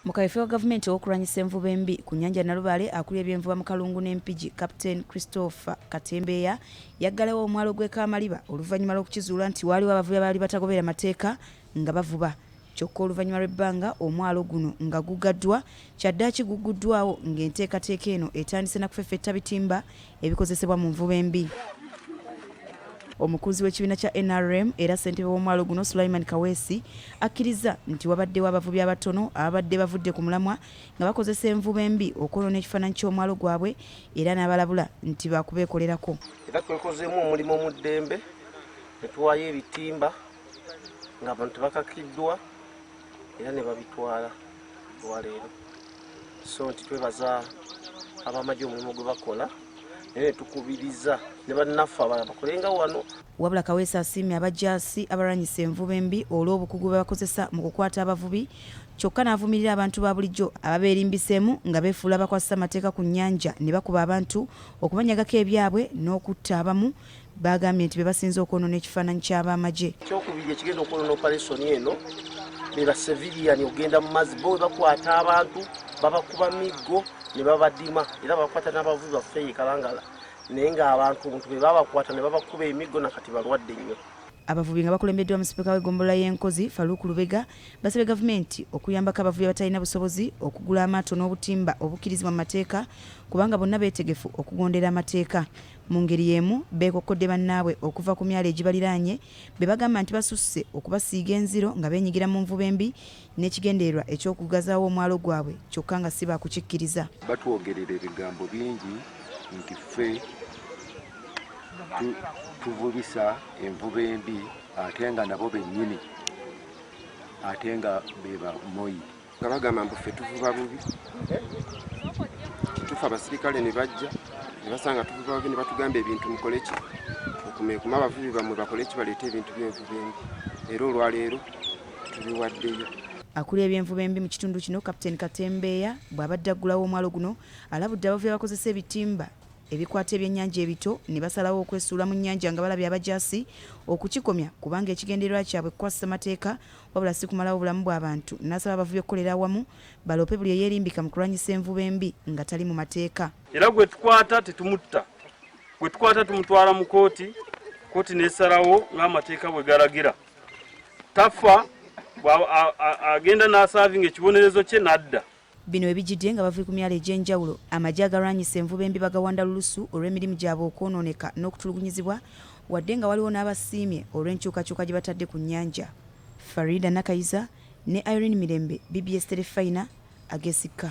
Mukaweefewa gavumenti w'okulwanyisa envuba embi ku nnyanja Nalubaale akulira ebyenvuba mu Kalungu n'Empigi Captain Christopher Katembeya yaggalawo omwalo gw'e Kamaliba oluvannyuma lw'okukizuula nti waaliwo abavubi abaali batagobera mateeka nga bavuba. Kyokka oluvannyuma lw'ebbanga omwalo guno nga gugaddwa kyaddaaki gugguddwawo ng'enteekateeka eno etandise na kufeffetta bitimba ebikozesebwa mu nvuba embi. Omukunzi w'ekibiina kya NRM era ssentebe w'omwalo guno Sulaiman Kaweesi akkiriza nti wabaddewo abavubi abatono ababadde bavudde ku mulamwa nga bakozesa envuba embi okwonoona ekifaananyi ky'omwalo gwabwe era n'abalabula nti baakubeekolerako. Era twekozeemu omulimu mu ddembe ne tuwaayo ebitimba ng'abantu bakakiddwa era ne babitwala olwaleero. So nti twebaza ab'amagye omulimu gwe bakola naye tukubiriza ne bannaffe abalala bakolenga wano. Wabula Kaweesi asiimye abajaasi abalwanyisa envuba embi olw'obukugu bwe bakozesa mu kukwata abavubi, kyokka n'avumirira abantu ba bulijjo ababeerimbiseemu nga beefuula bakwasa amateeka ku nnyanja ne bakuba abantu okubanyagako ebyabwe n'okutta abamu. Bagambye nti be basinze okwonoona ekifaananyi ky'ab'amagye. Ekyokubiri ekigenda okwonoona operation eno be ba civilian ogenda mu mazzi bo bakwata abantu babakuba miggo ne babadima era bakwata n'abavubi baffe e Kalangala naye ng'abantu be babakwata ne babakuba emiggo nakati balwadde nnyo. Abavubi nga bakulembeddwa mu sipiika w'eggombolola y'Enkozi Faluku Lubega basabye gavumenti okuyambako abavubi abatalina busobozi okugula amaato n'obutimba obukkirizibwa mu mateeka kubanga bonna beetegefu okugondera amateeka. Mu ngeri y'emu beekokkodde bannaabwe okuva ku myalo egibaliraanye be bagamba nti basusse okubasiiga enziro nga beenyigira mu nvuba embi n'ekigendererwa eky'okugazaawo omwalo gwabwe kyokka nga si baakukikkiriza. Batwogerera ebigambo bingi nti ffe tuvubisa envuba embi ate nga nabo bennyini ate nga be bamoyi. Nga bagamba mbu ffe tuvuba bubi, tufa abasirikale ne bajja ne basanga tuvuba bubi ne batugamba ebintu mukole ki okumeekuma abavubi bammwe bakole ki baleete ebintu by'envuba embi era olwaleero tubiwaddeyo. Akulira ebyenvuba embi mu kitundu kino Captain Katembeya bw'abadde aggulawo omwalo guno alabudde abavubi abakozesa ebitimba ebikwata ebyennyanja ebito ne basalawo okwesuula mu nnyanja nga balabye abajaasi okukikomya kubanga ekigendererwa kyabwe kukwasa mateeka wabula si kumalawo bulamu bw'abantu. N'asaba abavubi okukolera awamu balope buli eyeerimbika mu kulwanyisa envuba embi nga tali mu mateeka. Era gwe tukwata tetumutta, gwe tukwata tumutwala mu kooti, kooti n'esalawo ng'amateeka bwe galagira. Tafa agenda n'asaavinga ekibonerezo kye n'adda. Bino ebijjidde nga bavuye ku myalo egy'enjawulo amagye agalwanyisa envuba embi bagawanda lulusu olw'emirimu gyabwe okwonooneka n'okutulugunyizibwa wadde nga waliwo n'abasiimye olw'enkyukakyuka gye batadde ku nnyanja. Farida Nakayiza ne Irene Mirembe, BBS Telefayina, Agesika.